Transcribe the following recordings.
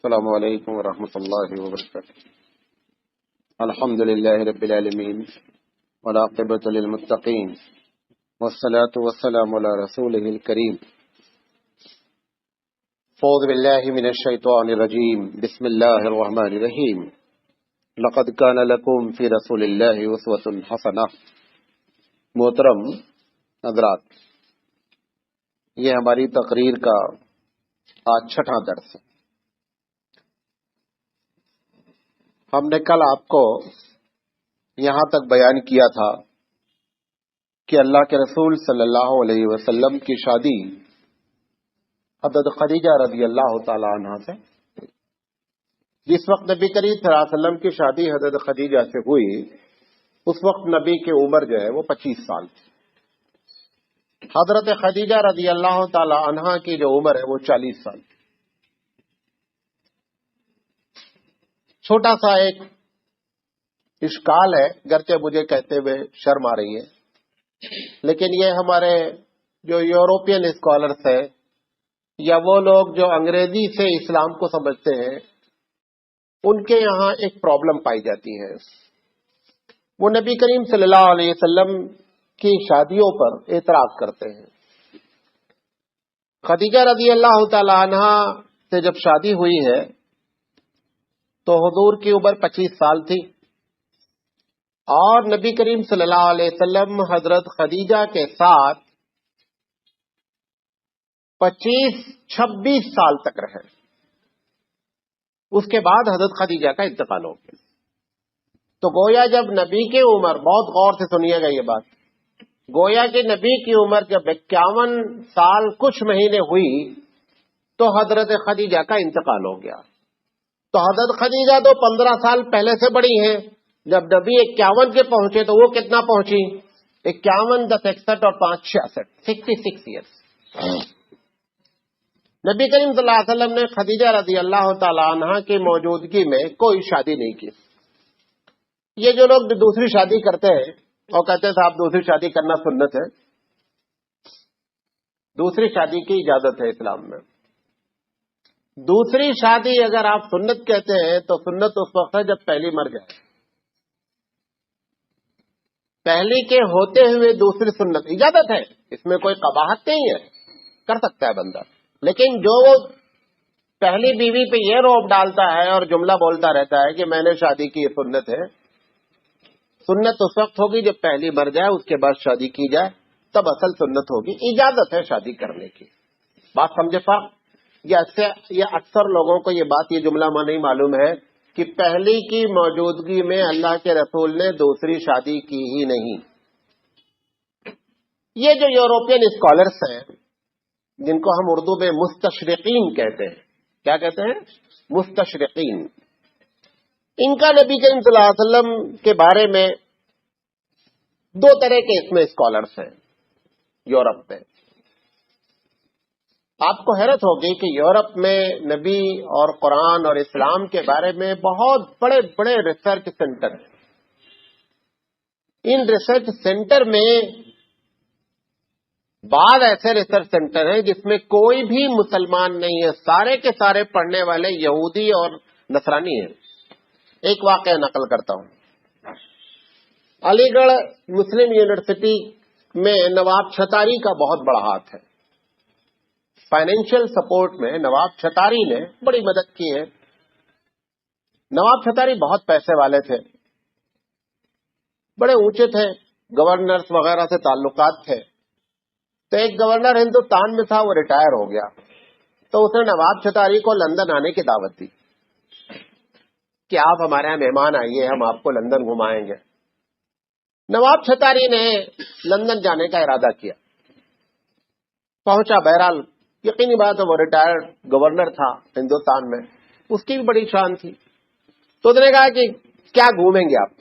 السلام علیکم ورحمۃ اللہ وبرکاتہ۔ الحمد للہ رب العالمین والعاقبۃ للمتقین والصلاة والسلام علی رسولہ الکریم۔ اعوذ باللہ من الشیطان الرجیم، بسم اللہ الرحمن الرحیم۔ لقد کان لکم فی رسول اللہ اسوۃ حسنہ۔ محترم حضرات، یہ ہماری تقریر کا آج چھٹا درس ہے۔ ہم نے کل آپ کو یہاں تک بیان کیا تھا کہ اللہ کے رسول صلی اللہ علیہ وسلم کی شادی حضرت خدیجہ رضی اللہ تعالی عنہا سے، جس وقت نبی کریم صلی اللہ علیہ وسلم کی شادی حضرت خدیجہ سے ہوئی، اس وقت نبی کی عمر جو ہے وہ 25 سال تھی۔ حضرت خدیجہ رضی اللہ تعالی عنہا کی جو عمر ہے وہ 40 سال تھی۔ چھوٹا سا ایک اشکال ہے، گرچہ مجھے کہتے ہوئے شرم آ رہی ہے، لیکن یہ ہمارے جو یورپین اسکالرس ہیں یا وہ لوگ جو انگریزی سے اسلام کو سمجھتے ہیں، ان کے یہاں ایک پرابلم پائی جاتی ہے۔ وہ نبی کریم صلی اللہ علیہ وسلم کی شادیوں پر اعتراض کرتے ہیں۔ خدیجہ رضی اللہ تعالی عنہا سے جب شادی ہوئی ہے تو حضور کی عمر 25 سال تھی، اور نبی کریم صلی اللہ علیہ وسلم حضرت خدیجہ کے ساتھ 25-26 سال تک رہے۔ اس کے بعد حضرت خدیجہ کا انتقال ہو گیا۔ تو گویا جب نبی کی عمر، بہت غور سے سنیے گا یہ بات، گویا کہ نبی کی عمر جب 51 سال کچھ مہینے ہوئی تو حضرت خدیجہ کا انتقال ہو گیا۔ تو حضرت خدیجہ تو 15 سال پہلے سے بڑی ہیں۔ جب نبی 51 کے پہنچے تو وہ کتنا پہنچی؟ 51 10 61 اور 5 66، 66 ایئرس۔ نبی کریم صلی اللہ علیہ وسلم نے خدیجہ رضی اللہ تعالی عنہا کی موجودگی میں کوئی شادی نہیں کی۔ یہ جو لوگ دوسری شادی کرتے ہیں اور کہتے ہیں صاحب دوسری شادی کرنا سنت ہے، دوسری شادی کی اجازت ہے اسلام میں۔ دوسری شادی اگر آپ سنت کہتے ہیں تو سنت اس وقت ہے جب پہلی مر جائے۔ پہلی کے ہوتے ہوئے دوسری سنت اجازت ہے، اس میں کوئی قباحت نہیں ہے، کر سکتا ہے بندہ۔ لیکن جو وہ پہلی بیوی پہ یہ روب ڈالتا ہے اور جملہ بولتا رہتا ہے کہ میں نے شادی کی، یہ سنت ہے، سنت اس وقت ہوگی جب پہلی مر جائے، اس کے بعد شادی کی جائے، تب اصل سنت ہوگی۔ اجازت ہے شادی کرنے کی، بات سمجھے صاحب؟ یہ اکثر لوگوں کو یہ بات، یہ جملہ نہیں معلوم ہے کہ پہلی کی موجودگی میں اللہ کے رسول نے دوسری شادی کی ہی نہیں۔ یہ جو یورپین اسکالرس ہیں، جن کو ہم اردو میں مستشرقین کہتے ہیں، کیا کہتے ہیں؟ مستشرقین۔ ان کا نبی کریم صلی اللہ علیہ وسلم کے بارے میں دو طرح کے اس میں اسکالرس ہیں یورپ میں۔ آپ کو حیرت ہوگی کہ یورپ میں نبی اور قرآن اور اسلام کے بارے میں بہت بڑے بڑے ریسرچ سینٹر ہیں۔ ان ریسرچ سینٹر میں بعض ایسے ریسرچ سینٹر ہیں جس میں کوئی بھی مسلمان نہیں ہے، سارے کے سارے پڑھنے والے یہودی اور نصرانی ہیں۔ ایک واقعہ نقل کرتا ہوں۔ علی گڑھ مسلم یونیورسٹی میں نواب چھتاری کا بہت بڑا ہاتھ ہے۔ فائنینشیل سپورٹ میں نواب چھتاری نے بڑی مدد کی ہے۔ نواب چھتاری بہت پیسے والے تھے، بڑے اونچے تھے، گورنرز وغیرہ سے تعلقات تھے۔ تو ایک گورنر ہندوستان میں تھا، وہ ریٹائر ہو گیا، تو اس نے نواب چھتاری کو لندن آنے کی دعوت دی کہ آپ ہمارے یہاں مہمان آئیے، ہم آپ کو لندن گھمائیں گے۔ نواب چھتاری نے لندن جانے کا ارادہ کیا، پہنچا۔ بہرحال یقینی بات ہے وہ ریٹائرڈ گورنر تھا ہندوستان میں، اس کی بھی بڑی شان تھی۔ تو اس نے کہا کہ کیا گھومیں گے آپ؟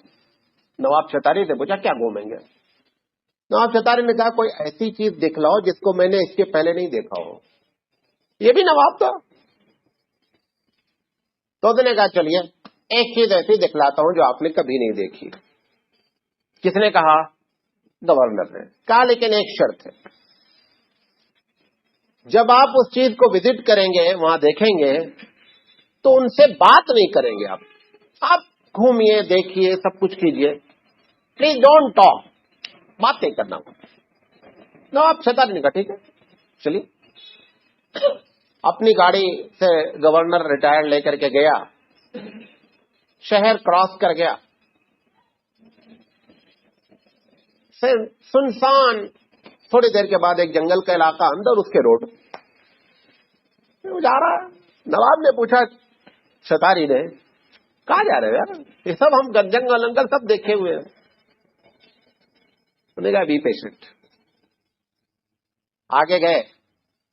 نواب چھتاری سے پوچھا کیا گھومیں گے؟ نواب چھتاری نے کہا کوئی ایسی چیز دکھلاؤ جس کو میں نے اس کے پہلے نہیں دیکھا ہو۔ یہ بھی نواب تھا۔ تو اس نے کہا چلیے ایک چیز ایسی دکھلاتا ہوں جو آپ نے کبھی نہیں دیکھی۔ کس نے کہا؟ گورنر نے کہا لیکن ایک شرط ہے، جب آپ اس چیز کو وزٹ کریں گے، وہاں دیکھیں گے، تو ان سے بات نہیں کریں گے آپ گھومیے دیکھیے سب کچھ کیجیے, پلیز ڈونٹ ٹاک, بات نہیں کرنا. نہ آپ شیطان نے کہا ٹھیک ہے چلیے. اپنی گاڑی سے گورنر ریٹائر لے کر کے گیا, شہر کراس کر گیا, سنسان. تھوڑی دیر کے بعد ایک جنگل کا علاقہ, اندر اس کے روڈ جا رہا ہے. نواب نے پوچھا ستاری نے, کہاں جا رہے ہیں یار, یہ سب ہم جنگل انگل سب دیکھے ہوئے ہیں. انہوں نے کہا بی پیشنٹ. آگے گئے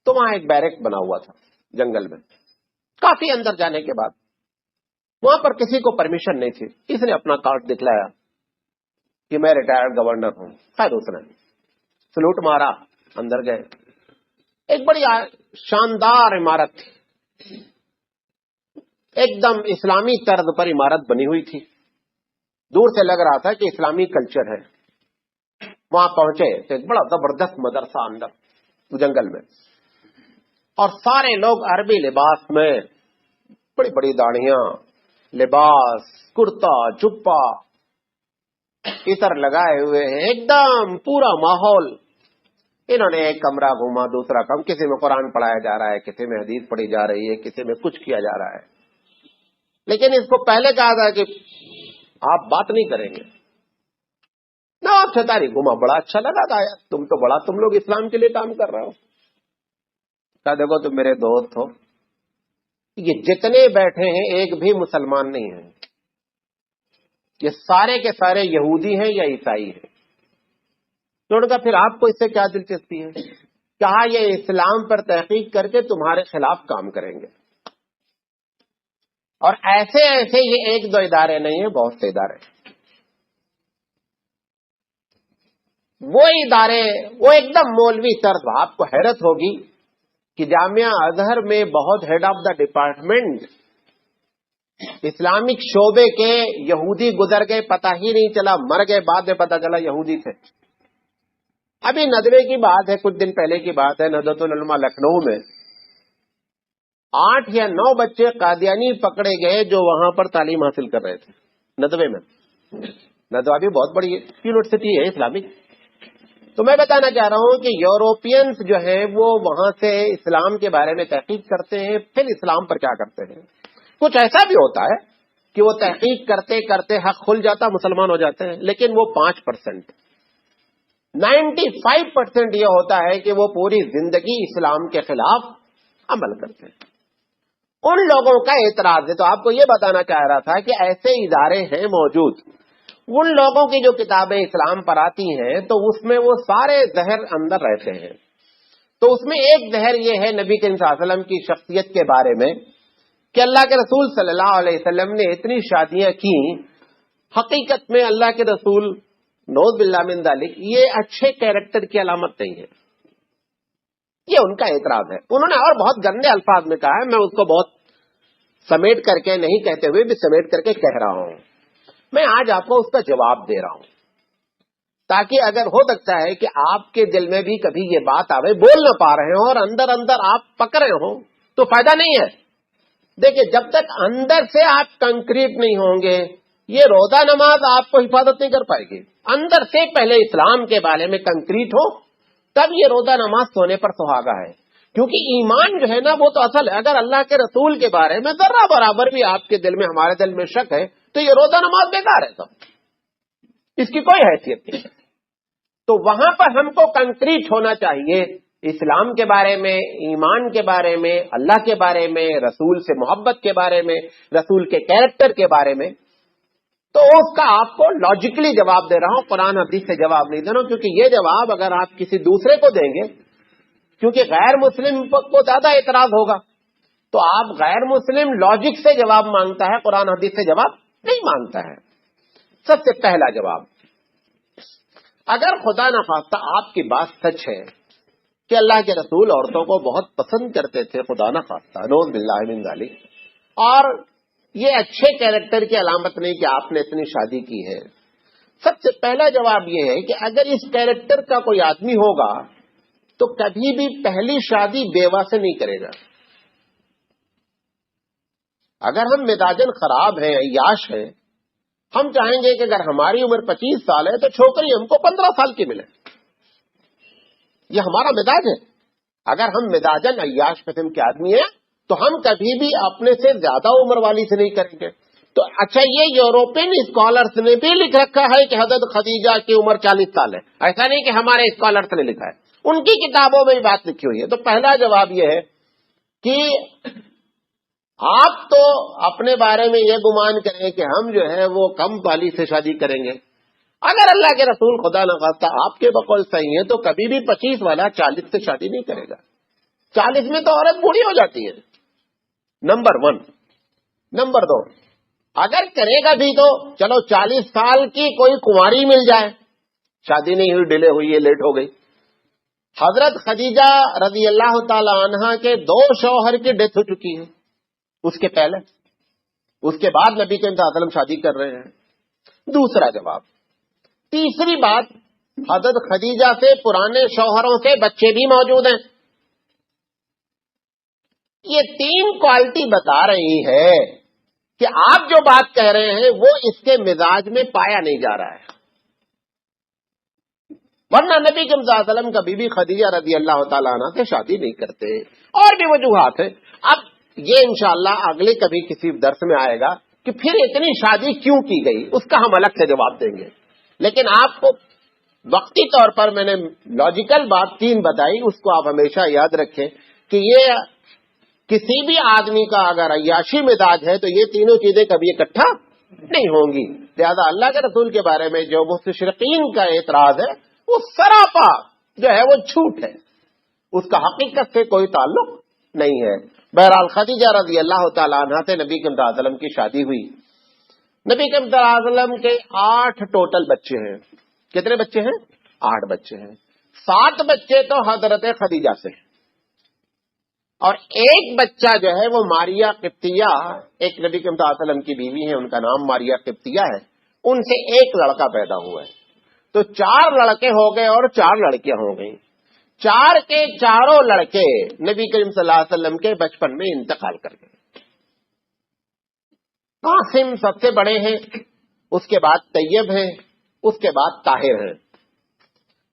تو وہاں ایک بیرک بنا ہوا تھا جنگل میں. کافی اندر جانے کے بعد وہاں پر کسی کو پرمیشن نہیں تھی. اس نے اپنا کارڈ دکھلایا کہ میں ریٹائرڈ گورنر ہوں. خیر اس نے سلوٹ مارا, اندر گئے. ایک بڑی شاندار عمارت تھی, ایک دم اسلامی طرز پر عمارت بنی ہوئی تھی. دور سے لگ رہا تھا کہ اسلامی کلچر ہے. وہاں پہنچے تو ایک بڑا زبردست مدرسہ اندر جنگل میں, اور سارے لوگ عربی لباس میں, بڑی بڑی داڑیاں, لباس, کرتا جبا عطر لگائے ہوئے ہیں, ایک دم پورا ماحول. انہوں نے ایک کمرہ گھوما, دوسرا کم, کسی میں قرآن پڑھایا جا رہا ہے, کسی میں حدیث پڑھی جا رہی ہے, کسی میں کچھ کیا جا رہا ہے. لیکن اس کو پہلے کہا تھا کہ آپ بات نہیں کریں گے. نہ آپ ستاری گھوما, بڑا اچھا لگا تھا یار, تم لوگ اسلام کے لیے کام کر رہے ہو. کہا دیکھو تم میرے دوست ہو, یہ جتنے بیٹھے ہیں ایک بھی مسلمان نہیں ہے, یہ سارے کے سارے یہودی ہیں یا عیسائی ہیں. تو ان کا پھر آپ کو اس سے کیا دلچسپی ہے؟ کہا یہ اسلام پر تحقیق کر کے تمہارے خلاف کام کریں گے. اور ایسے ایسے یہ ایک دو ادارے نہیں ہیں, بہت سے ادارے. وہ ادارے وہ ایک دم مولوی طرز. آپ کو حیرت ہوگی کہ جامعہ ازہر میں بہت head of the department Islamic شعبے کے یہودی گزر گئے, پتہ ہی نہیں چلا, مر گئے, بعد میں پتہ چلا یہودی تھے. ابھی ندوے کی بات ہے, کچھ دن پہلے کی بات ہے, ندوۃ العلماء لکھنؤ میں 8 یا 9 بچے قادیانی پکڑے گئے جو وہاں پر تعلیم حاصل کر رہے تھے ندوے میں. ندوہ بھی بہت بڑی یونیورسٹی ہے اسلامک. تو میں بتانا چاہ رہا ہوں کہ یورپینس جو ہیں وہ وہاں سے اسلام کے بارے میں تحقیق کرتے ہیں, پھر اسلام پر کیا کرتے ہیں. کچھ ایسا بھی ہوتا ہے کہ وہ تحقیق کرتے کرتے حق کھل جاتا, مسلمان ہو جاتے ہیں, لیکن وہ 5%. 95% یہ ہوتا ہے کہ وہ پوری زندگی اسلام کے خلاف عمل کرتے ہیں. ان لوگوں کا اعتراض ہے. تو آپ کو یہ بتانا چاہ رہا تھا کہ ایسے ادارے ہیں موجود, ان لوگوں کی جو کتابیں اسلام پر آتی ہیں تو اس میں وہ سارے زہر اندر رہتے ہیں. تو اس میں ایک زہر یہ ہے نبی کریم صلی اللہ علیہ وسلم کی شخصیت کے بارے میں کہ اللہ کے رسول صلی اللہ علیہ وسلم نے اتنی شادیاں کی, حقیقت میں اللہ کے رسول نعوذ باللہ من ذالک یہ اچھے کیریکٹر کی علامت نہیں ہے. یہ ان کا اعتراض ہے. انہوں نے اور بہت گندے الفاظ میں کہا ہے, میں اس کو بہت سمیٹ کر کے نہیں کہتے ہوئے بھی سمیٹ کر کے کہہ رہا ہوں. میں آج آپ کو اس کا جواب دے رہا ہوں تاکہ اگر ہو سکتا ہے کہ آپ کے دل میں بھی کبھی یہ بات آوے, بول نہ پا رہے ہوں اور اندر اندر آپ پک رہے ہوں, تو فائدہ نہیں ہے. دیکھیں, جب تک اندر سے آپ کنکریٹ نہیں ہوں گے, یہ روزہ نماز آپ کو حفاظت نہیں کر پائے گی. اندر سے پہلے اسلام کے بارے میں کنکریٹ ہو, تب یہ روزہ نماز سونے پر سہاگا ہے. کیونکہ ایمان جو ہے نا وہ تو اصل ہے. اگر اللہ کے رسول کے بارے میں ذرہ برابر بھی آپ کے دل میں, ہمارے دل میں شک ہے, تو یہ روزہ نماز بیکار ہے, سب اس کی کوئی حیثیت نہیں. تو وہاں پر ہم کو کنکریٹ ہونا چاہیے اسلام کے بارے میں, ایمان کے بارے میں, اللہ کے بارے میں, رسول سے محبت کے بارے میں, رسول کے کیریکٹر کے بارے میں. تو اس کا آپ کو لاجیکلی جواب دے رہا ہوں, قرآن حدیث سے جواب نہیں دے رہا ہوں, کیونکہ یہ جواب اگر آپ کسی دوسرے کو دیں گے, کیونکہ غیر مسلم کو زیادہ اعتراض ہوگا, تو آپ غیر مسلم لاجک سے جواب مانگتا ہے, قرآن حدیث سے جواب نہیں مانگتا ہے. سب سے پہلا جواب, اگر خدا نخواستہ آپ کی بات سچ ہے کہ اللہ کے رسول عورتوں کو بہت پسند کرتے تھے, خدا نخواستہ نعوذ باللہ من ذالک, اور یہ اچھے کیریکٹر کی علامت نہیں کہ آپ نے اتنی شادی کی ہے, سب سے پہلا جواب یہ ہے کہ اگر اس کیریکٹر کا کوئی آدمی ہوگا تو کبھی بھی پہلی شادی بیوہ سے نہیں کرے گا. اگر ہم مزاجن خراب ہیں، عیاش ہیں، ہم چاہیں گے کہ اگر ہماری عمر 25 سال ہے تو چھوکری ہم کو 15 سال کی ملے. یہ ہمارا مزاج ہے. اگر ہم مزاجن عیاش قسم کے آدمی ہیں تو ہم کبھی بھی اپنے سے زیادہ عمر والی سے نہیں کریں گے. تو اچھا، یہ یورپین اسکالرس نے بھی لکھ رکھا ہے کہ حضرت خدیجہ کی عمر 40 سال ہے. ایسا نہیں کہ ہمارے اسکالرس نے لکھا ہے، ان کی کتابوں میں بات لکھی ہوئی ہے. تو پہلا جواب یہ ہے کہ آپ تو اپنے بارے میں یہ گمان کریں کہ ہم جو ہے وہ کم والی سے شادی کریں گے. اگر اللہ کے رسول خدا نخواستہ آپ کے بقول صحیح ہے تو کبھی بھی 25 والا 40 سے شادی نہیں کرے گا. 40 میں تو عورت بوڑھی ہو جاتی ہے، نمبر 1. نمبر 2، اگر کرے گا بھی تو چلو 40 سال کی کوئی کنواری مل جائے، شادی نہیں ہوئی، ڈیلے ہوئی ہے، لیٹ ہو گئی. حضرت خدیجہ رضی اللہ تعالی عنہا کے 2 شوہر کی ڈیتھ ہو چکی ہے اس کے پہلے، اس کے بعد نبی کریم صلی اللہ علیہ وسلم شادی کر رہے ہیں. دوسرا جواب. تیسری بات، حضرت خدیجہ سے پرانے شوہروں سے بچے بھی موجود ہیں. یہ 3 کوالٹی بتا رہی ہے کہ آپ جو بات کہہ رہے ہیں وہ اس کے مزاج میں پایا نہیں جا رہا ہے. ورنہ نبی کریم صلی اللہ علیہ وسلم کبھی بھی خدیجہ رضی اللہ تعالیٰ عنہ سے شادی نہیں کرتے. اور بھی وجوہات ہیں. اب یہ انشاءاللہ اگلے کبھی کسی درس میں آئے گا کہ پھر اتنی شادی کیوں کی گئی، اس کا ہم الگ سے جواب دیں گے. لیکن آپ کو وقتی طور پر میں نے لاجیکل بات 3 بتائی، اس کو آپ ہمیشہ یاد رکھیں کہ یہ کسی بھی آدمی کا اگر عیاشی مزاج ہے تو یہ تینوں چیزیں کبھی اکٹھا نہیں ہوں گی. لہذا اللہ کے رسول کے بارے میں جو مستشرقین کا اعتراض ہے وہ سراپا جو ہے وہ جھوٹ ہے، اس کا حقیقت سے کوئی تعلق نہیں ہے. بہرحال خدیجہ رضی اللہ تعالیٰ عنہ سے نبی کریم صلی اللہ علیہ وسلم کی شادی ہوئی. نبی کریم صلی اللہ علیہ وسلم کے 8 ٹوٹل بچے ہیں. کتنے بچے ہیں؟ 8 بچے ہیں. 7 بچے تو حضرت خدیجہ سے ہیں اور 1 بچہ جو ہے وہ ماریہ قبطیہ، ایک نبی کریم صلی اللہ علیہ وسلم کی بیوی ہے، ان کا نام ماریہ قبطیہ ہے. ان سے 1 لڑکا پیدا ہوا ہے. تو 4 لڑکے ہو گئے اور 4 لڑکیاں ہو گئیں. 4 کے چاروں لڑکے نبی کریم صلی اللہ علیہ وسلم کے بچپن میں انتقال کر گئے. قاسم سب سے بڑے ہیں، اس کے بعد طیب ہیں، اس کے بعد طاہر ہیں.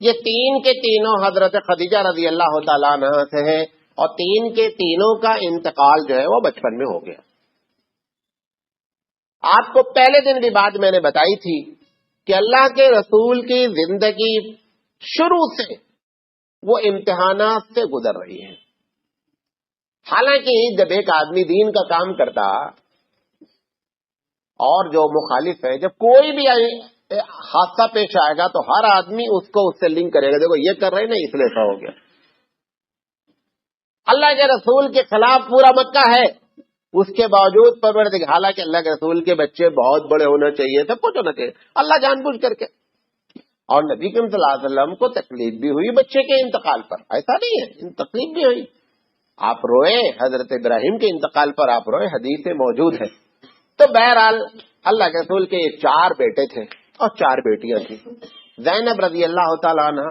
یہ 3 کے تینوں حضرت خدیجہ رضی اللہ تعالیٰ عنہ سے ہیں اور 3 کے تینوں کا انتقال جو ہے وہ بچپن میں ہو گیا. آپ کو پہلے دن بھی بات میں نے بتائی تھی کہ اللہ کے رسول کی زندگی شروع سے وہ امتحانات سے گزر رہی ہے. حالانکہ جب ایک آدمی دین کا کام کرتا اور جو مخالف ہے، جب کوئی بھی حادثہ پیش آئے گا تو ہر آدمی اس کو اس سے لنک کرے گا، دیکھو یہ کر رہے نا اس لیے ایسا ہو گیا. اللہ کے رسول کے خلاف پورا مکہ ہے، اس کے باوجود پروردگار، حالانکہ اللہ کے رسول کے بچے بہت بڑے ہونا چاہیے، سب کچھ ہونا چاہیے، اللہ جان بوجھ کر کے. اور نبی کریم صلی اللہ علیہ وسلم کو تکلیف بھی ہوئی بچے کے انتقال پر، ایسا نہیں ہے، تکلیف بھی ہوئی. آپ روئے، حضرت ابراہیم کے انتقال پر آپ روئے، حدیث موجود ہے. تو بہرحال اللہ کے رسول کے 4 بیٹے تھے اور 4 بیٹیاں تھیں. زینب رضی اللہ تعالیٰ عنہ،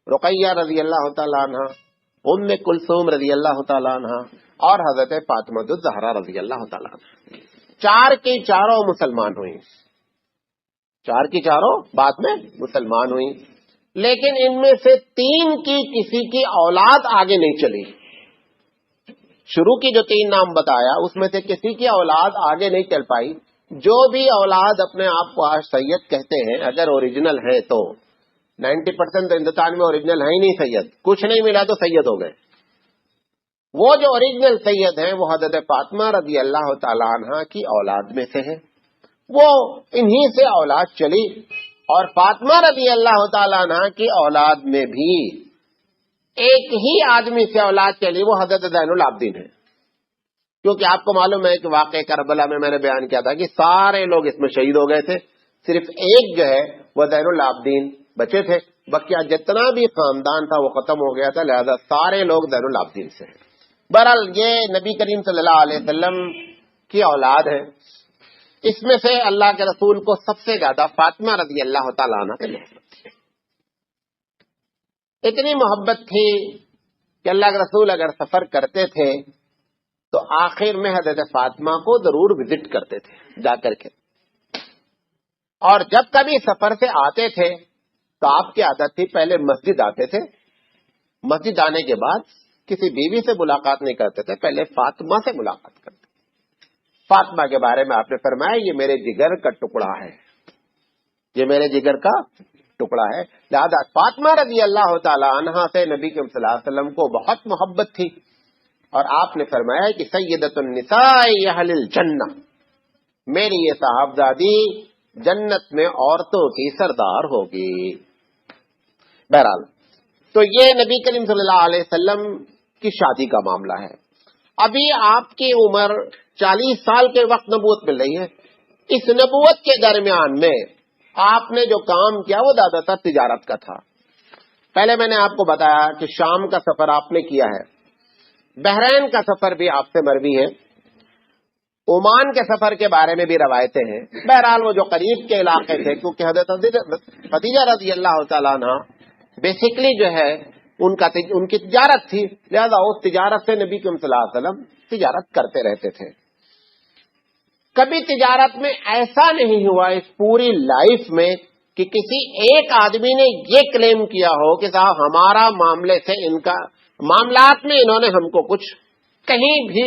رقیہ رضی اللہ تعالیٰ عنہ، ام کلثوم رضی اللہ تعالیٰ عنہ اور حضرت فاطمہ الزہرا رضی اللہ تعالیٰ عنہ. 4 کی چاروں مسلمان ہوئی، 4 کی چاروں بعد میں مسلمان ہوئی. لیکن ان میں سے 3 کی کسی کی اولاد آگے نہیں چلی. شروع کی جو 3 نام بتایا اس میں سے کسی کی اولاد آگے نہیں چل پائی. جو بھی اولاد اپنے آپ کو آج سید کہتے ہیں، اگر اوریجنل ہے تو 90% ہندوستان میں اوریجنل ہے ہی نہیں سید، کچھ نہیں ملا تو سید ہو گئے. وہ جو اوریجنل سید ہیں وہ حضرت فاطمہ رضی اللہ تعالی عنہ کی اولاد میں سے ہیں. وہ انہی سے اولاد چلی اور فاطمہ رضی اللہ تعالی عنہ کی اولاد میں بھی ایک ہی آدمی سے اولاد چلی، وہ حضرت زین العابدین ہے. کیونکہ آپ کو معلوم ہے کہ واقعہ کربلا میں نے بیان کیا تھا کہ سارے لوگ اس میں شہید ہو گئے تھے، صرف ایک جو ہے وہ زین العابدین بچے تھے. بقیہ جتنا بھی خاندان تھا وہ ختم ہو گیا تھا، لہذا سارے لوگ زین العابدین سے ہیں. بہرحال یہ نبی کریم صلی اللہ علیہ وسلم کی اولاد ہے. اس میں سے اللہ کے رسول کو سب سے زیادہ فاطمہ رضی اللہ تعالیٰ عنہ سے محبت تھی. اتنی محبت تھی کہ اللہ کے رسول اگر سفر کرتے تھے تو آخر میں حضرت فاطمہ کو ضرور وزٹ کرتے تھے جا کر کے، اور جب کبھی سفر سے آتے تھے تو آپ کی عادت تھی پہلے مسجد آتے تھے، مسجد آنے کے بعد کسی بیوی سے ملاقات نہیں کرتے تھے، پہلے فاطمہ سے ملاقات کرتے تھے۔ فاطمہ کے بارے میں آپ نے فرمایا یہ میرے جگر کا ٹکڑا ہے، یہ میرے جگر کا ٹکڑا ہے۔ لہذا فاطمہ رضی اللہ تعالی عنہا سے نبی کریم صلی اللہ علیہ وسلم کو بہت محبت تھی، اور آپ نے فرمایا کہ سیدۃ النساء اہل الجنہ، میری یہ صاحبزادی جنت میں عورتوں کی سردار ہوگی۔ بہرحال تو یہ نبی کریم صلی اللہ علیہ وسلم کی شادی کا معاملہ ہے۔ ابھی آپ کی عمر 40 سال کے وقت نبوت مل رہی ہے، اس نبوت کے درمیان میں آپ نے جو کام کیا وہ زیادہ تر تجارت کا تھا۔ پہلے میں نے آپ کو بتایا کہ شام کا سفر آپ نے کیا ہے، بحرین کا سفر بھی آپ سے مروی ہے، عمان کے سفر کے بارے میں بھی روایتیں ہیں۔ بہرحال وہ جو قریب کے علاقے تھے، کیونکہ حضرت خدیجہ رضی اللہ تعالیٰ عنہ بیسیکلی جو ہے ان کی تجارت تھی، لہذا اس تجارت سے نبی کریم صلی اللہ علیہ وسلم تجارت کرتے رہتے تھے۔ کبھی تجارت میں ایسا نہیں ہوا اس پوری لائف میں کہ کسی ایک آدمی نے یہ کلیم کیا ہو کہ صاحب ہمارا معاملے سے ان کا معاملات میں انہوں نے ہم کو کچھ کہیں بھی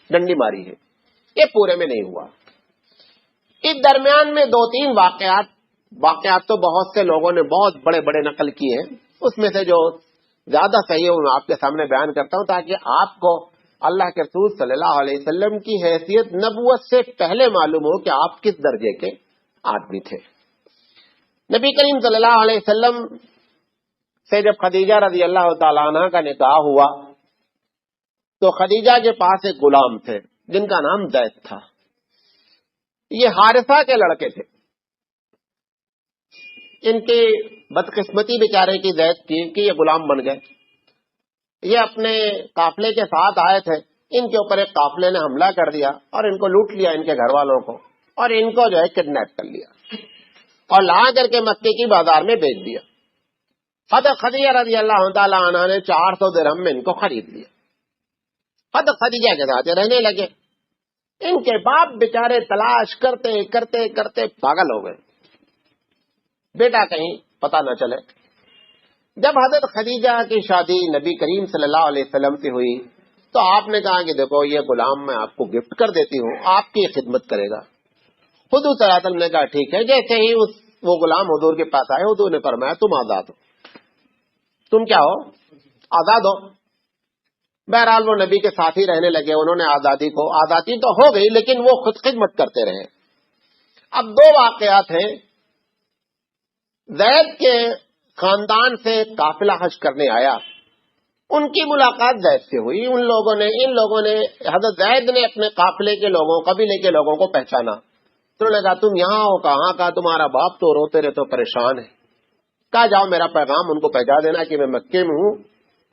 ڈنڈی ماری ہے، یہ پورے میں نہیں ہوا۔ اس درمیان میں 2-3 واقعات تو بہت سے لوگوں نے بہت بڑے بڑے نقل کیے ہیں، اس میں سے جو زیادہ صحیح ہے وہ میں آپ کے سامنے بیان کرتا ہوں تاکہ آپ کو اللہ کے رسول صلی اللہ علیہ وسلم کی حیثیت نبوت سے پہلے معلوم ہو کہ آپ کس درجے کے آدمی تھے۔ نبی کریم صلی اللہ علیہ وسلم سے جب خدیجہ رضی اللہ تعالیٰ عنہ کا نکاح ہوا تو خدیجہ کے پاس ایک غلام تھے جن کا نام زید تھا، یہ حارثہ کے لڑکے تھے۔ ان کی بدقسمتی بیچارے کی زید کی کہ یہ غلام بن گئے، یہ اپنے قافلے کے ساتھ آئے تھے، ان کے اوپر ایک قافلے نے حملہ کر دیا اور ان کو لوٹ لیا، ان کے گھر والوں کو، اور ان کو جو ہے کڈنیپ کر لیا اور لا کر کے مکے کی بازار میں بیچ دیا۔ حضرت خدیجہ رضی اللہ تعالی عنہ نے 400 درہم میں ان کو خرید لیا، حضرت خدیجہ کے ساتھ رہنے لگے۔ ان کے باپ بیچارے تلاش کرتے کرتے کرتے پاگل ہو گئے، بیٹا کہیں پتہ نہ چلے۔ جب حضرت خدیجہ کی شادی نبی کریم صلی اللہ علیہ وسلم سے ہوئی تو آپ نے کہا کہ دیکھو یہ غلام میں آپ کو گفٹ کر دیتی ہوں، آپ کی خدمت کرے گا۔ حضور صلی اللہ علیہ وسلم نے کہا ٹھیک ہے۔ جیسے ہی وہ غلام حضور کے پاس آئے، حضور نے فرمایا تم آزاد ہو، تم کیا ہو؟ آزاد ہو۔ بہرحال وہ نبی کے ساتھ ہی رہنے لگے، انہوں نے آزادی تو ہو گئی لیکن وہ خود خدمت کرتے رہے۔ اب 2 واقعات ہیں۔ زید کے خاندان سے قافلہ حج کرنے آیا، ان کی ملاقات زید سے ہوئی۔ ان لوگوں نے حضرت زید نے اپنے قافلے کے لوگوں، قبیلے کے لوگوں کو پہچانا تو انہوں نے کہا تم یہاں ہو؟ کہاں؟ کہا تمہارا باپ تو روتے رہتے پریشان ہے۔ کہا جاؤ میرا پیغام ان کو پہنچا دینا کہ میں مکے میں ہوں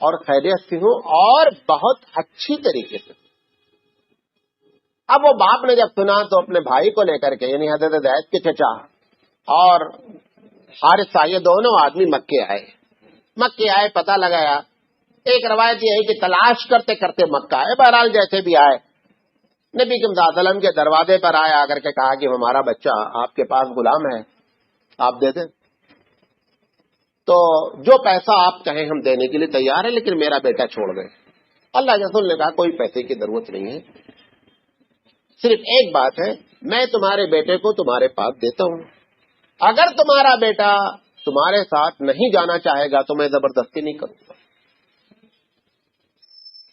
اور خیریت سے ہوں اور بہت اچھی طریقے سے۔ اب وہ باپ نے جب سنا تو اپنے بھائی کو لے کر کے، یعنی حضرت زید کے چچا اور حارثہ، یہ دونوں آدمی مکے آئے، پتہ لگایا۔ ایک روایت یہ ہے کہ تلاش کرتے کرتے مکہ آئے، بہرحال جیسے بھی آئے نبی کریم صلی اللہ علیہ وسلم کے دروازے پر آئے، آ کر کے کہا کہ ہمارا بچہ آپ کے پاس غلام ہے، آپ دے دیں۔ تو جو پیسہ آپ کہیں ہم دینے کے لیے تیار ہیں، لیکن میرا بیٹا چھوڑ گئے۔ اللہ کے رسول نے کہا کوئی پیسے کی ضرورت نہیں ہے، صرف ایک بات ہے، میں تمہارے بیٹے کو تمہارے پاس دیتا ہوں، اگر تمہارا بیٹا تمہارے ساتھ نہیں جانا چاہے گا تو میں زبردستی نہیں کروں گا،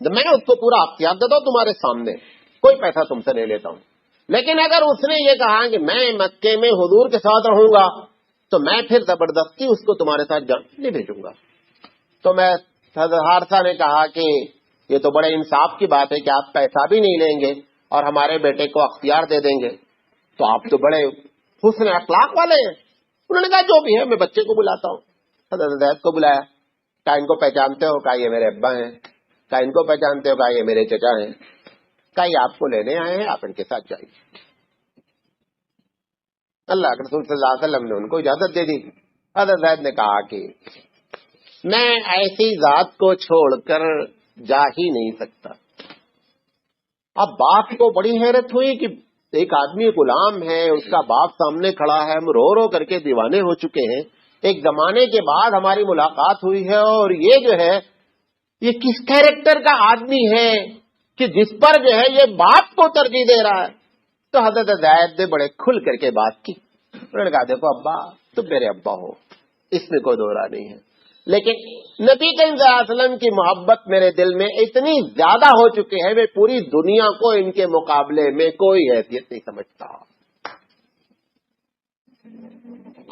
میں اس کو پورا اختیار دیتا ہوں تمہارے سامنے، کوئی پیسہ تم سے نہیں لیتا ہوں۔ لیکن اگر اس نے یہ کہا کہ میں مکے میں حضور کے ساتھ رہوں گا تو میں پھر زبردستی اس کو تمہارے ساتھ نہیں بھیجوں گا۔ تو میں حارثہ نے کہا کہ یہ تو بڑے انصاف کی بات ہے کہ آپ پیسہ بھی نہیں لیں گے اور ہمارے بیٹے کو اختیار دے دیں گے، تو آپ تو بڑے حسن اخلاق والے ہیں۔ انہوں نے کہا جو بھی ہے میں بچے کو بلاتا ہوں۔ حضرت زید کو بلایا، کہا ان کو پہچانتے ہو؟ کہا یہ میرے ابا ہیں۔ کہا ان کو پہچانتے ہو؟ کہا یہ میرے چچا ہیں۔ کہا یہ آپ کو لینے آئے ہیں، آپ ان کے ساتھ جائیے۔ اللہ کے رسول صلی اللہ علیہ وسلم نے ان کو اجازت دے دی۔ حضرت زید نے کہا کہ میں ایسی ذات کو چھوڑ کر جا ہی نہیں سکتا، اب باپ کو بڑی حیرت ہوئی کہ ایک آدمی غلام ہے، اس کا باپ سامنے کھڑا ہے، ہم رو رو کر کے دیوانے ہو چکے ہیں، ایک زمانے کے بعد ہماری ملاقات ہوئی ہے، اور یہ جو ہے یہ کس کیریکٹر کا آدمی ہے کہ جس پر جو ہے یہ باپ کو ترجیح دے رہا ہے. تو حضرت زید نے بڑے کھل کر کے بات کی. انہوں نے کہا دیکھو ابا تم میرے ابا ہو، اس میں کوئی دو رائے نہیں ہے، لیکن نبی کریم صلی اللہ علیہ وسلم کی محبت میرے دل میں اتنی زیادہ ہو چکی ہے، میں پوری دنیا کو ان کے مقابلے میں کوئی حیثیت نہیں سمجھتا.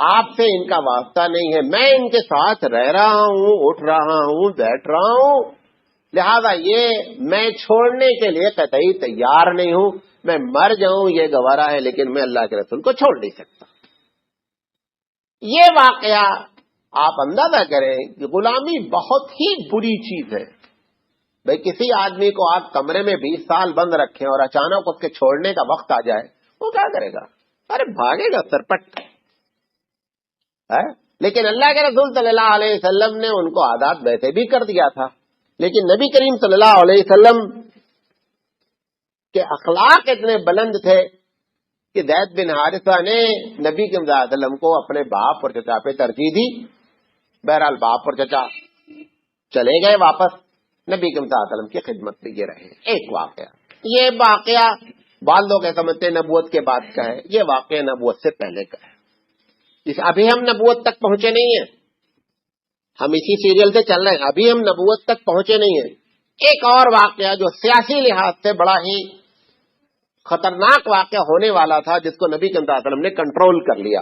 آپ سے ان کا واسطہ نہیں ہے، میں ان کے ساتھ رہ رہا ہوں، اٹھ رہا ہوں، بیٹھ رہا ہوں، لہذا یہ میں چھوڑنے کے لیے قطعی تیار نہیں ہوں. میں مر جاؤں یہ گوارا ہے، لیکن میں اللہ کے رسول کو چھوڑ نہیں سکتا. یہ واقعہ آپ اندازہ کریں کہ غلامی بہت ہی بری چیز ہے. بھئی کسی آدمی کو آپ کمرے میں 20 سال بند رکھیں اور اچانک اس کے چھوڑنے کا وقت آ جائے، وہ کیا کرے گا؟ ارے بھاگے گا سرپٹ. لیکن اللہ کے رسول صلی اللہ علیہ وسلم نے ان کو آزاد ویسے بھی کر دیا تھا، لیکن نبی کریم صلی اللہ علیہ وسلم کے اخلاق اتنے بلند تھے کہ زید بن حارثہ نے نبی کریم صلی اللہ علیہ وسلم کو اپنے باپ اور چچا پہ ترجیح دی. بہرحال باپ اور چچا چلے گئے واپس، نبی کریم صلی اللہ علیہ وسلم کی خدمت میں یہ رہے. ایک واقعہ، یہ واقعہ بعض لوگ سمجھتے ہیں نبوت کے بعد کا ہے، یہ واقعہ نبوت سے پہلے کا ہے. ابھی ہم نبوت تک پہنچے نہیں ہیں، ہم اسی سیریل سے چل رہے ہیں، ابھی ہم نبوت تک پہنچے نہیں ہیں. ایک اور واقعہ جو سیاسی لحاظ سے بڑا ہی خطرناک واقعہ ہونے والا تھا، جس کو نبی صلی اللہ علیہ وسلم نے کنٹرول کر لیا،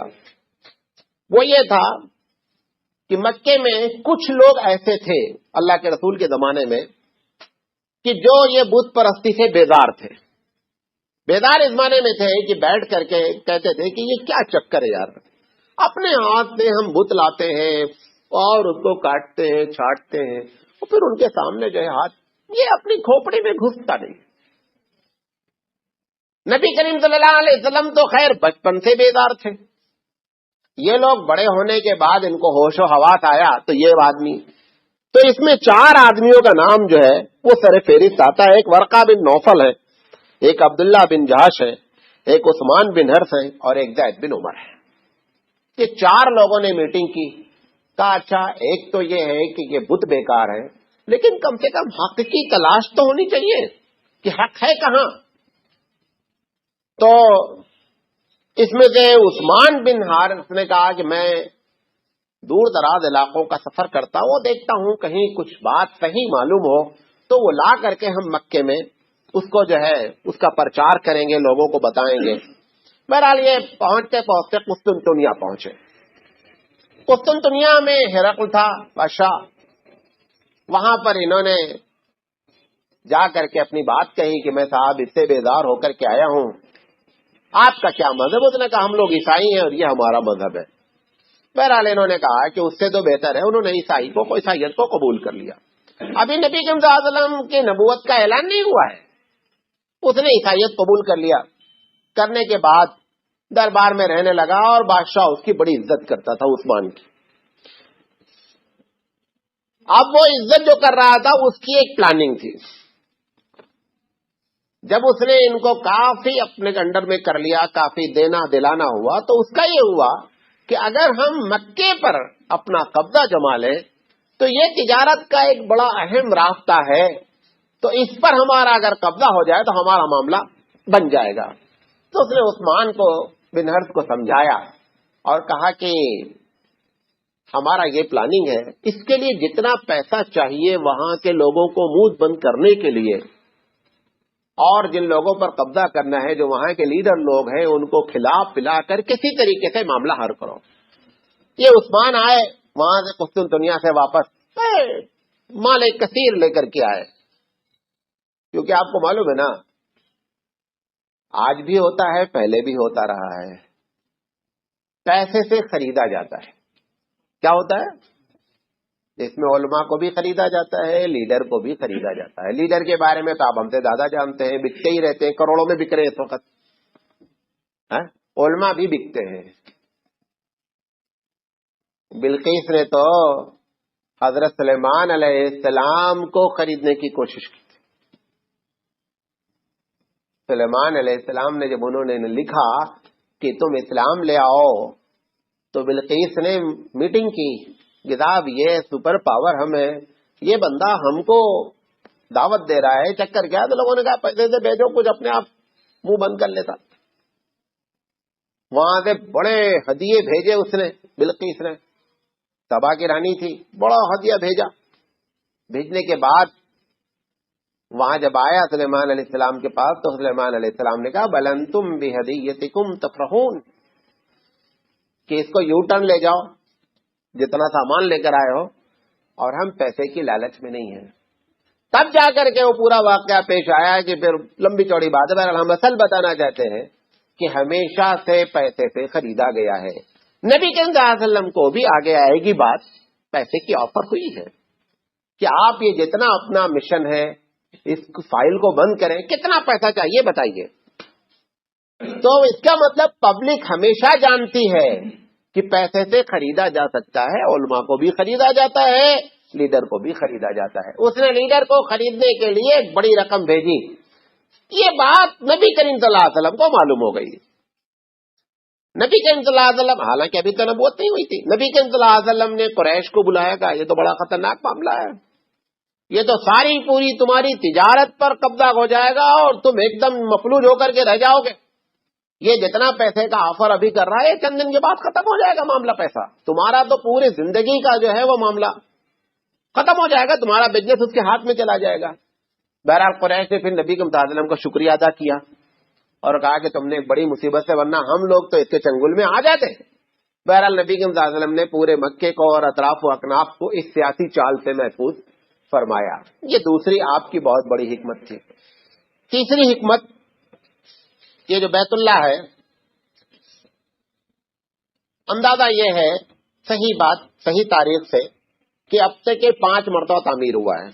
وہ یہ تھا کہ مکے میں کچھ لوگ ایسے تھے اللہ کے رسول کے زمانے میں کہ جو یہ بت پرستی سے بیزار تھے. بیزار اس معنی میں تھے کہ بیٹھ کر کے کہتے تھے کہ یہ کیا چکر ہے یار، اپنے ہاتھ سے ہم بت لاتے ہیں اور اس کو کاٹتے ہیں، چھاٹتے ہیں، اور پھر ان کے سامنے جو ہے ہاتھ، یہ اپنی کھوپڑی میں گھستا نہیں. نبی کریم صلی اللہ علیہ وسلم تو خیر بچپن سے بیدار تھے، یہ لوگ بڑے ہونے کے بعد ان کو ہوش و حواس آیا تو یہ آدمی، تو اس میں 4 آدمیوں کا نام جو ہے وہ سر فہرست آتا ہے. ایک ورقہ بن نوفل ہے، ایک عبداللہ بن جہش ہے، ایک عثمان بن حرث ہے، اور ایک زید بن عمر ہے. یہ 4 لوگوں نے میٹنگ کی، کہا اچھا ایک تو یہ ہے کہ یہ بت بیکار ہے، لیکن کم سے کم حق کی تلاش تو ہونی چاہیے کہ حق ہے کہاں. تو اس میں سے عثمان بن حارث نے کہا کہ میں دور دراز علاقوں کا سفر کرتا ہوں، دیکھتا ہوں کہیں کچھ بات صحیح معلوم ہو تو وہ لا کر کے ہم مکے میں اس کو جو ہے اس کا پرچار کریں گے، لوگوں کو بتائیں گے. بہرحال یہ پہنچتے پہنچتے قسطنطنیہ پہنچے. قسطنطنیہ میں ہرقل تھا بادشاہ، وہاں پر انہوں نے جا کر کے اپنی بات کہی کہ میں صاحب اس سے بیزار ہو کر کے آیا ہوں، آپ کا کیا مذہب؟ اس نے کہا ہم لوگ عیسائی ہیں اور یہ ہمارا مذہب ہے. بہرحال انہوں نے کہا کہ اس سے تو بہتر ہے، انہوں نے عیسائیت کو قبول کر لیا. ابھی نبی کریم صلی اللہ علیہ وسلم کی نبوت کا اعلان نہیں ہوا ہے، اس نے عیسائیت قبول کر لیا. کرنے کے بعد دربار میں رہنے لگا اور بادشاہ اس کی بڑی عزت کرتا تھا عثمان کی. اب وہ عزت جو کر رہا تھا اس کی ایک پلاننگ تھی. جب اس نے ان کو کافی اپنے انڈر میں کر لیا، کافی دینا دلانا ہوا، تو اس کا یہ ہوا کہ اگر ہم مکے پر اپنا قبضہ جما لیں تو یہ تجارت کا ایک بڑا اہم راستہ ہے، تو اس پر ہمارا اگر قبضہ ہو جائے تو ہمارا معاملہ بن جائے گا. تو اس نے عثمان کو بن حرث کو سمجھایا اور کہا کہ ہمارا یہ پلاننگ ہے، اس کے لیے جتنا پیسہ چاہیے وہاں کے لوگوں کو منہ بند کرنے کے لیے، اور جن لوگوں پر قبضہ کرنا ہے جو وہاں کے لیڈر لوگ ہیں ان کو کھلا پلا کر کسی طریقے سے معاملہ حل کرو. یہ عثمان آئے وہاں سے قسطنطنیہ سے واپس مال کثیر لے کر کے آئے، کیونکہ آپ کو معلوم ہے نا آج بھی ہوتا ہے، پہلے بھی ہوتا رہا ہے، پیسے سے خریدا جاتا ہے. کیا ہوتا ہے؟ اس میں علماء کو بھی خریدا جاتا ہے، لیڈر کو بھی خریدا جاتا ہے. لیڈر کے بارے میں تو آپ ہم سے زیادہ جانتے ہیں، بکتے ہی رہتے ہیں، کروڑوں میں بک رہے ہیں اس وقت. علماء بھی بکتے ہیں. بلقیس نے تو حضرت سلیمان علیہ السلام کو خریدنے کی کوشش کی تھی. سلیمان علیہ السلام نے جب انہوں نے لکھا کہ تم اسلام لے آؤ تو بلقیس نے میٹنگ کی، جناب یہ سپر پاور ہم ہے، یہ بندہ ہم کو دعوت دے رہا ہے، چکر کیا؟ تو لوگوں نے کہا پیسے سے بھیجو، کچھ اپنے آپ منہ بند کر لیتا۔ وہاں سے بڑے ہدیے بھیجے اس نے، بلقیس نے، سبا کی رانی تھی، بڑا ہدیہ بھیجا۔ بھیجنے کے بعد وہاں جب آیا سلیمان علیہ السلام کے پاس تو سلیمان علیہ السلام نے کہا بل انتم بہدیتکم تفرحون، کہ اس کو یو ٹرن لے جاؤ، جتنا سامان لے کر آئے ہو، اور ہم پیسے کی لالچ میں نہیں ہیں۔ تب جا کر کے وہ پورا واقعہ پیش آیا کہ پھر لمبی چوڑی بات ہے، بہرحال ہم اصل بتانا چاہتے ہیں کہ ہمیشہ سے پیسے سے خریدا گیا ہے۔ نبی کریم صلی اللہ علیہ وسلم کو بھی آگے آئے گی بات، پیسے کی آفر ہوئی ہے کہ آپ یہ جتنا اپنا مشن ہے اس فائل کو بند کریں، کتنا پیسہ چاہیے بتائیے۔ تو اس کا مطلب پبلک ہمیشہ جانتی ہے کہ پیسے سے خریدا جا سکتا ہے، علماء کو بھی خریدا جاتا ہے، لیڈر کو بھی خریدا جاتا ہے۔ اس نے لیڈر کو خریدنے کے لیے ایک بڑی رقم بھیجی، یہ بات نبی کریم صلی اللہ علیہ وسلم کو معلوم ہو گئی۔ نبی کریم صلی اللہ علیہ وسلم، حالانکہ ابھی تو نبوت نہیں ہوئی تھی، نبی کریم صلی اللہ علیہ وسلم نے قریش کو بلایا، کہا یہ تو بڑا خطرناک معاملہ ہے، یہ تو ساری پوری تمہاری تجارت پر قبضہ ہو جائے گا اور تم ایک دم مفلوج ہو کر کے رہ جاؤ گے۔ یہ جتنا پیسے کا آفر ابھی کر رہا ہے چند دن کے بعد ختم ہو جائے گا معاملہ، پیسہ تمہارا تو پوری زندگی کا جو ہے وہ معاملہ ختم ہو جائے گا، تمہارا بزنس اس کے ہاتھ میں چلا جائے گا۔ بہرحال قریش نے پھر نبی کریم صلی اللہ علیہ وسلم کا شکریہ ادا کیا اور کہا کہ تم نے ایک بڑی مصیبت سے، ورنہ ہم لوگ تو اس کے چنگل میں آ جاتے۔ بہرحال نبی کریم صلی اللہ علیہ وسلم نے پورے مکے کو اور اطراف و اکناف کو اس سیاسی چال سے محفوظ فرمایا۔ یہ دوسری آپ کی بہت بڑی حکمت تھی۔ تیسری حکمت، یہ جو بیت اللہ ہے، اندازہ یہ ہے صحیح بات، صحیح تاریخ سے، کہ اب تک کے 5 مرتبہ تعمیر ہوا ہے۔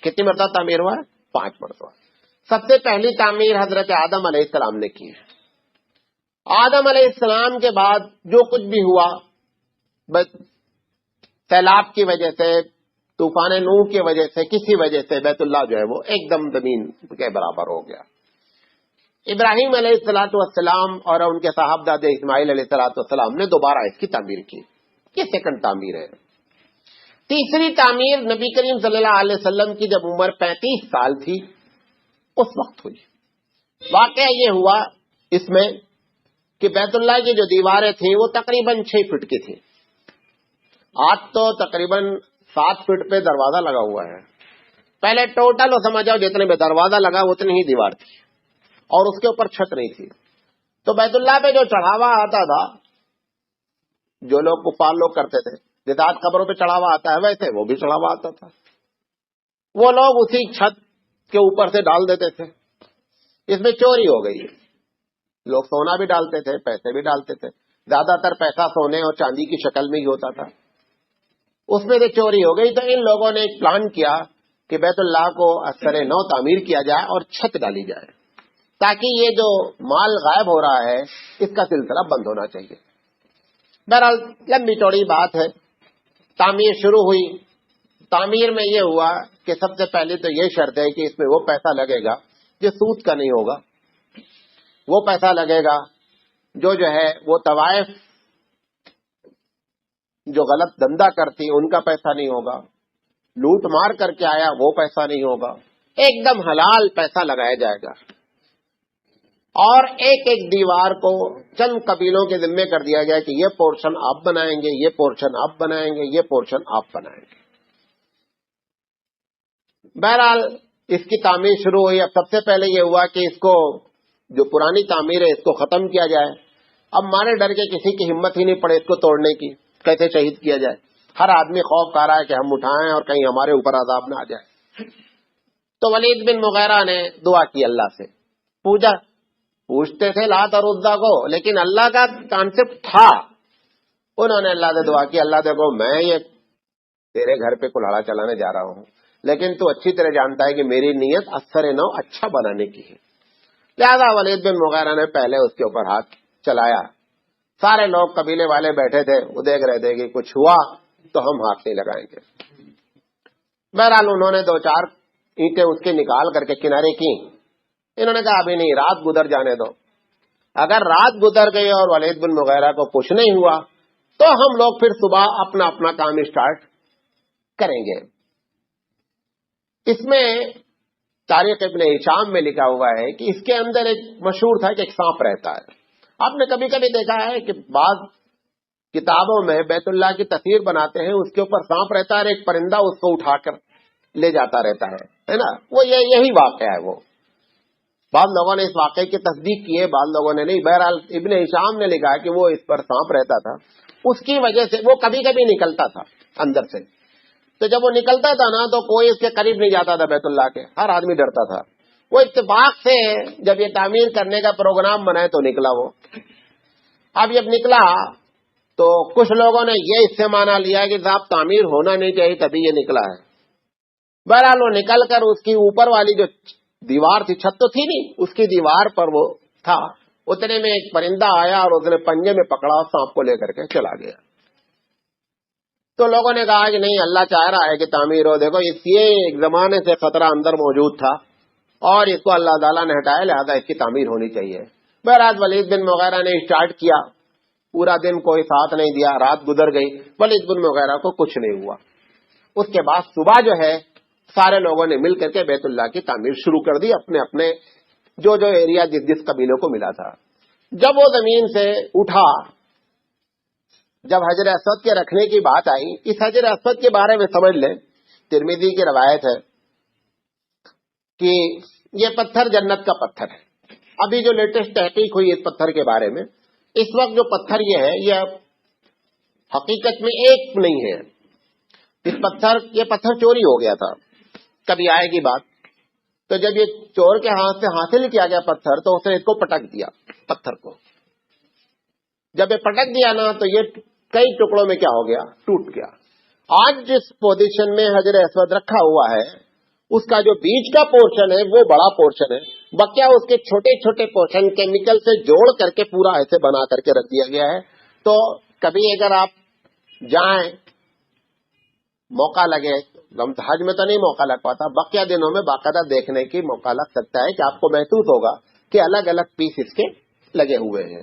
کتنی مرتبہ تعمیر ہوا ہے؟ 5 مرتبہ۔ سب سے پہلی تعمیر حضرت آدم علیہ السلام نے کی ہے۔ آدم علیہ السلام کے بعد جو کچھ بھی ہوا، سیلاب کی وجہ سے، طوفان نوح کی وجہ سے، کسی وجہ سے بیت اللہ جو ہے وہ ایک دم زمین کے برابر ہو گیا۔ ابراہیم علیہ الصلوۃ والسلام اور ان کے صاحبزادے اسماعیل علیہ الصلوۃ والسلام نے دوبارہ اس کی تعمیر کی۔ یہ سیکنڈ تعمیر ہے۔ تیسری تعمیر نبی کریم صلی اللہ علیہ وسلم کی جب عمر 35 سال تھی اس وقت ہوئی۔ واقعہ یہ ہوا اس میں کہ بیت اللہ کی جو دیواریں تھیں وہ تقریباً 6 فٹ کی تھیں۔ آج تو تقریباً 7 فٹ پہ دروازہ لگا ہوا ہے، پہلے ٹوٹل وہ سمجھ جاؤ جتنے میں دروازہ لگا اتنی ہی دیوار تھی، اور اس کے اوپر چھت نہیں تھی۔ تو بیت اللہ پہ جو چڑھاوا آتا تھا، جو لوگ کفار لوگ کرتے تھے، جیسے آج قبروں پہ چڑھاوا آتا ہے ویسے وہ بھی چڑھاوا آتا تھا، وہ لوگ اسی چھت کے اوپر سے ڈال دیتے تھے۔ اس میں چوری ہو گئی، لوگ سونا بھی ڈالتے تھے، پیسے بھی ڈالتے تھے، زیادہ تر پیسہ سونے اور چاندی کی شکل میں ہی ہوتا تھا۔ اس میں سے چوری ہو گئی تو ان لوگوں نے ایک پلان کیا کہ بیت اللہ کو اثر نو تعمیر کیا جائے اور چھت ڈالی جائے، تاکہ یہ جو مال غائب ہو رہا ہے اس کا سلسلہ بند ہونا چاہیے۔ بہرحال لمبی چوڑی بات ہے، تعمیر شروع ہوئی۔ تعمیر میں یہ ہوا کہ سب سے پہلے تو یہ شرط ہے کہ اس میں وہ پیسہ لگے گا جو سود کا نہیں ہوگا، وہ پیسہ لگے گا جو ہے وہ طوائف جو غلط دھندا کرتی ان کا پیسہ نہیں ہوگا، لوٹ مار کر کے آیا وہ پیسہ نہیں ہوگا، ایک دم حلال پیسہ لگایا جائے گا۔ اور ایک ایک دیوار کو چند قبیلوں کے ذمے کر دیا گیا کہ یہ پورشن آپ بنائیں گے، یہ پورشن آپ بنائیں گے، یہ پورشن آپ بنائیں گے۔ بہرحال اس کی تعمیر شروع ہوئی۔ اب سب سے پہلے یہ ہوا کہ اس کو جو پرانی تعمیر ہے اس کو ختم کیا جائے۔ اب مارے ڈر کے کسی کی ہمت ہی نہیں پڑے اس کو توڑنے کی، کیسے شہید کیا جائے۔ ہر آدمی خوف کھا رہا ہے کہ ہم اٹھائیں اور کہیں ہمارے اوپر عذاب نہ آ جائے۔ تو ولید بن مغیرہ نے دعا کی، اللہ سے پوچھتے تھے لات اور عزا کو، لیکن اللہ کا کانسیپٹ تھا۔ انہوں نے اللہ سے دعا کی، اللہ دیکھو میں یہ تیرے گھر پہ کلاڑا چلانے جا رہا ہوں، لیکن تو اچھی طرح جانتا ہے کہ میری نیت اثر نو اچھا بنانے کی ہے۔ لہذا ولید بن مغیرہ نے پہلے اس کے اوپر ہاتھ چلایا۔ سارے لوگ قبیلے والے بیٹھے تھے، وہ دیکھ رہے تھے کہ کچھ ہوا تو ہم ہاتھ نہیں لگائیں گے۔ بہرحال انہوں نے 2-4 اینٹیں اس کے نکال کر کے کنارے کی انہوں نے کہا ابھی نہیں، رات گزر جانے دو، اگر رات گزر گئی اور ولید بن مغیرہ کو کچھ نہیں ہوا تو ہم لوگ پھر صبح اپنا اپنا کام اسٹارٹ کریں گے۔ اس میں تاریخ ابن ہشام میں لکھا ہوا ہے کہ اس کے اندر ایک مشہور تھا کہ ایک سانپ رہتا ہے۔ آپ نے کبھی کبھی دیکھا ہے کہ بعض کتابوں میں بیت اللہ کی تصویر بناتے ہیں، اس کے اوپر سانپ رہتا ہے اور ایک پرندہ اس کو اٹھا کر لے جاتا رہتا ہے نا، وہ یہی واقعہ ہے۔ وہ بعض لوگوں نے اس واقعے کی تصدیق کی ہے، بعض لوگوں نے نہیں۔ بہرحال ابن ہشام نے لکھا کہ وہ اس پر سانپ رہتا تھا، اس کی وجہ سے وہ کبھی کبھی نکلتا تھا اندر سے، تو جب وہ نکلتا تھا نا تو کوئی اس کے قریب نہیں جاتا تھا بیت اللہ کے، ہر آدمی ڈرتا تھا۔ وہ اتفاق سے جب یہ تعمیر کرنے کا پروگرام بنائے تو نکلا وہ۔ اب جب نکلا تو کچھ لوگوں نے یہ اس سے مانا لیا کہ صاحب تعمیر ہونا نہیں چاہیے تبھی یہ نکلا ہے۔ بہرحال وہ نکل کر اس کی اوپر والی جو دیوار تھی، چھت تو تھی نہیں، اس کی دیوار پر وہ تھا، اتنے میں ایک پرندہ آیا اور اس نے پنجے میں پکڑا، سانپ کو لے کر کے چلا گیا۔ تو لوگوں نے کہا کہ نہیں، اللہ چاہ رہا ہے کہ تعمیر ہو، دیکھو یہ ایک زمانے سے خطرہ اندر موجود تھا اور اس کو اللہ تعالیٰ نے ہٹایا، لہذا اس کی تعمیر ہونی چاہیے۔ بہرحال ولید بن مغیرہ نے اسٹارٹ کیا، پورا دن کوئی ساتھ نہیں دیا، رات گزر گئی، ولید بن مغیرہ کو کچھ نہیں ہوا۔ اس کے بعد صبح جو ہے سارے لوگوں نے مل کر کے بیت اللہ کی تعمیر شروع کر دی، اپنے اپنے جو ایریا جس قبیلے کو ملا تھا۔ جب وہ زمین سے اٹھا، جب حجر اسود کے رکھنے کی بات آئی، اس حجر اسود کے بارے میں سمجھ لیں، ترمذی کی روایت ہے کہ یہ پتھر جنت کا پتھر ہے۔ ابھی جو لیٹسٹ تحقیق ہوئی اس پتھر کے بارے میں، اس وقت جو پتھر یہ ہے یہ حقیقت میں ایک نہیں ہے، یہ پتھر چوری ہو گیا تھا، کبھی آئے گی بات۔ تو جب یہ چور کے ہاتھ سے حاصل کیا گیا پتھر تو اس نے اس کو پٹک دیا، پتھر کو جب یہ پٹک دیا نا تو یہ کئی ٹکڑوں میں کیا ہو گیا، ٹوٹ گیا۔ آج جس پوزیشن میں حجر اسود رکھا ہوا ہے، اس کا جو بیچ کا پورشن ہے وہ بڑا پورشن ہے، بقیہ اس کے چھوٹے چھوٹے پورشن کیمیکل سے جوڑ کر کے پورا ایسے بنا کر کے رکھ دیا گیا ہے۔ تو کبھی اگر آپ جائیں، موقع لگے، حج میں تو نہیں موقع لگ پاتا، بقیہ دنوں میں باقاعدہ دیکھنے کی موقع لگ سکتا ہے کہ آپ کو محسوس ہوگا کہ الگ الگ پیس اس کے لگے ہوئے ہیں۔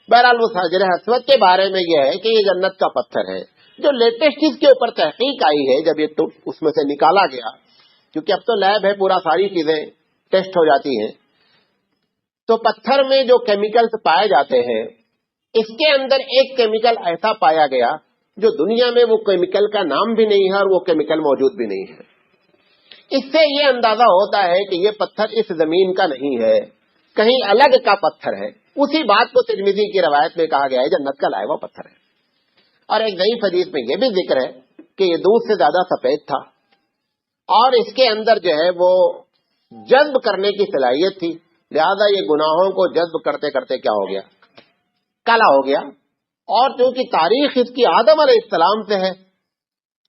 بہرحال اس حجر اسود کے بارے میں یہ ہے کہ یہ جنت کا پتھر ہے۔ جو لیٹسٹ اس کے اوپر تحقیق آئی ہے، جب یہ اس میں سے نکالا گیا، کیونکہ اب تو لیب ہے، پورا ساری چیزیں ٹیسٹ ہو جاتی ہیں، تو پتھر میں جو کیمیکلز پائے جاتے ہیں، اس کے اندر ایک کیمیکل ایسا پایا گیا جو دنیا میں وہ کیمیکل کا نام بھی نہیں ہے اور وہ کیمیکل موجود بھی نہیں ہے۔ اس سے یہ اندازہ ہوتا ہے کہ یہ پتھر اس زمین کا نہیں ہے، کہیں الگ کا پتھر ہے۔ اسی بات کو ترمذی کی روایت میں کہا گیا ہے جنت کا لائے ہوا پتھر ہے۔ اور ایک ضعیف حدیث میں یہ بھی ذکر ہے کہ یہ دودھ سے زیادہ سفید تھا اور اس کے اندر جو ہے وہ جذب کرنے کی صلاحیت تھی، لہذا یہ گناہوں کو جذب کرتے کرتے کیا ہو گیا، کالا ہو گیا۔ اور چونکہ تاریخ اس کی آدم علیہ السلام سے ہے،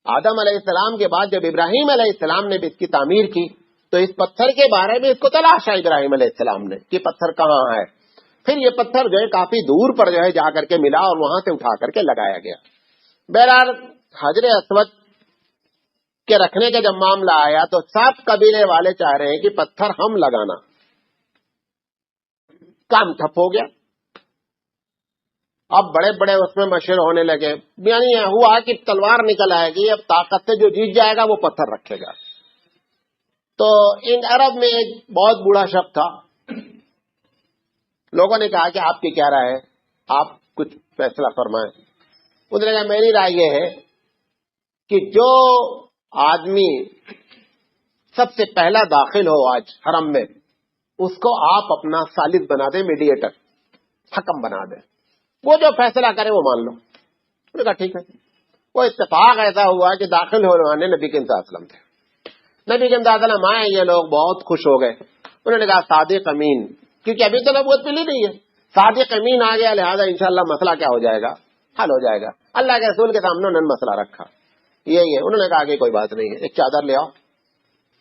آدم علیہ السلام کے بعد جب ابراہیم علیہ السلام نے بھی اس کی تعمیر کی تو اس پتھر کے بارے میں اس کو تلاشا ابراہیم علیہ السلام نے کہ پتھر کہاں ہے۔ پھر یہ پتھر جو ہے کافی دور پر جو ہے جا کر کے ملا اور وہاں سے اٹھا کر کے لگایا گیا۔ بہرحال حجر اسود کے رکھنے کا جب معاملہ آیا تو سب قبیلے والے چاہ رہے ہیں کہ پتھر ہم لگانا، کام ٹھپ ہو گیا۔ اب بڑے بڑے اس میں مشہور ہونے لگے، یعنی ہوا کہ تلوار نکل آئے گی، اب طاقت سے جو جیت جائے گا وہ پتھر رکھے گا۔ تو ان عرب میں ایک بہت بوڑھا شخص تھا، لوگوں نے کہا کہ آپ کی کیا رائے ہے، آپ کچھ فیصلہ فرمائیں۔ انہوں نے کہا میری رائے یہ ہے کہ جو آدمی سب سے پہلا داخل ہو آج حرم میں، اس کو آپ اپنا ثالث بنا دیں، میڈیٹر، حکم بنا دیں، وہ جو فیصلہ کرے وہ مان لو۔ انہوں نے کہا ٹھیک ہے۔ وہ اتفاق ایسا ہوا کہ داخل ہونے والے نبی کریم صلی اللہ علیہ وسلم تھے۔ نبی کریم صلی اللہ علیہ وسلم آئے، یہ لوگ بہت خوش ہو گئے۔ انہوں نے کہا صادق امین، کیونکہ ابھی تو نبوت ملی نہیں ہے، صادق امین آ گیا، لہذا انشاءاللہ مسئلہ کیا ہو جائے گا، حل ہو جائے گا۔ اللہ کے رسول کے سامنے انہوں نے مسئلہ رکھا، یہی ہے۔ انہوں نے کہا کہ کوئی بات نہیں ہے، ایک چادر لے آؤ۔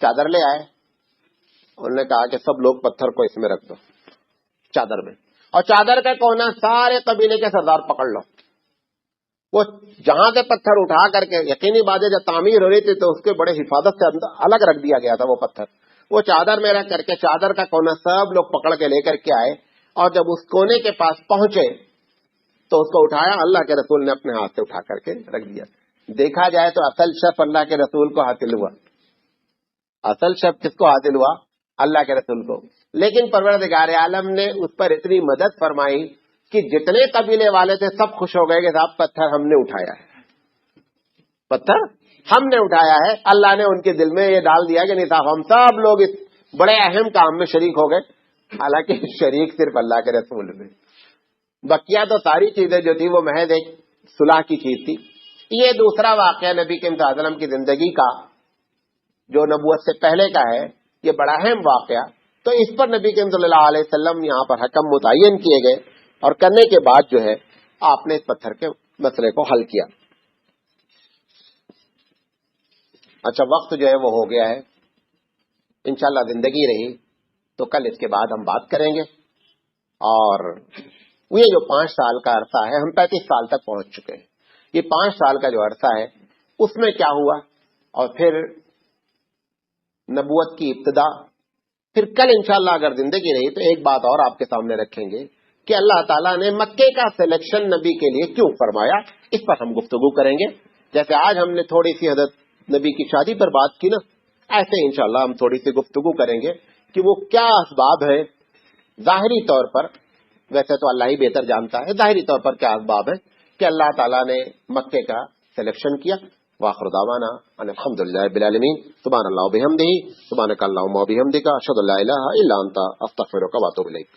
چادر لے آئے، انہوں نے کہا کہ سب لوگ پتھر کو اس میں رکھ دو، چادر میں، اور چادر کا کونا سارے قبیلے کے سردار پکڑ لو۔ وہ جہاں سے پتھر اٹھا کر کے، یقینی بات ہے جب تعمیر ہو رہی تھی تو اس کے بڑے حفاظت سے الگ رکھ دیا گیا تھا وہ پتھر، وہ چادر میں رکھ کر کے چادر کا کونا سب لوگ پکڑ کے لے کر کے آئے، اور جب اس کونے کے پاس پہنچے تو اس کو اٹھایا، اللہ کے رسول نے اپنے ہاتھ سے اٹھا کر کے رکھ دیا۔ دیکھا جائے تو اصل شرف اللہ کے رسول کو حاصل ہوا، اصل شرف کس کو حاصل ہوا؟ اللہ کے رسول کو۔ لیکن پروردگار عالم نے اس پر اتنی مدد فرمائی کہ جتنے قبیلے والے تھے سب خوش ہو گئے کہ صاحب پتھر ہم نے اٹھایا ہے، پتھر ہم نے اٹھایا ہے۔ اللہ نے ان کے دل میں یہ ڈال دیا کہ نہیں صاحب ہم سب لوگ اس بڑے اہم کام میں شریک ہو گئے۔ حالانکہ شریک صرف اللہ کے رسول میں، بقیہ تو ساری چیزیں جو تھی وہ محض ایک صلح کی چیز تھی۔ یہ دوسرا واقعہ نبی کریم صلی اللہ علیہ وسلم کی زندگی کا جو نبوت سے پہلے کا ہے، یہ بڑا اہم واقعہ۔ تو اس پر نبی کریم صلی اللہ علیہ وسلم یہاں پر حکم متعین کیے گئے، اور کرنے کے بعد جو ہے آپ نے اس پتھر کے مسئلے کو حل کیا۔ اچھا، وقت جو ہے وہ ہو گیا ہے، انشاءاللہ زندگی رہی تو کل اس کے بعد ہم بات کریں گے۔ اور یہ جو 5 سال کا عرصہ ہے، ہم 35 سال تک پہنچ چکے ہیں، یہ 5 سال کا جو عرصہ ہے اس میں کیا ہوا، اور پھر نبوت کی ابتدا، پھر کل انشاءاللہ اگر زندگی رہی تو ایک بات اور آپ کے سامنے رکھیں گے کہ اللہ تعالیٰ نے مکے کا سلیکشن نبی کے لیے کیوں فرمایا، اس پر ہم گفتگو کریں گے۔ جیسے آج ہم نے تھوڑی سی حضرت نبی کی شادی پر بات کی نا، ایسے انشاءاللہ ہم تھوڑی سی گفتگو کریں گے کہ وہ کیا اسباب ہیں ظاہری طور پر، ویسے تو اللہ ہی بہتر جانتا ہے ظاہری طور پر کیا اسباب ہیں کہ اللہ تعالیٰ نے مکے کا سلیکشن کیا۔ وآخر دعوانا ان الحمدللہ رب العالمین، سبحان اللہ و بحمدہ، سبحانک اللہم و بحمدک، اشہد ان لا الہ الا انت، استغفرک و اتوب الیک۔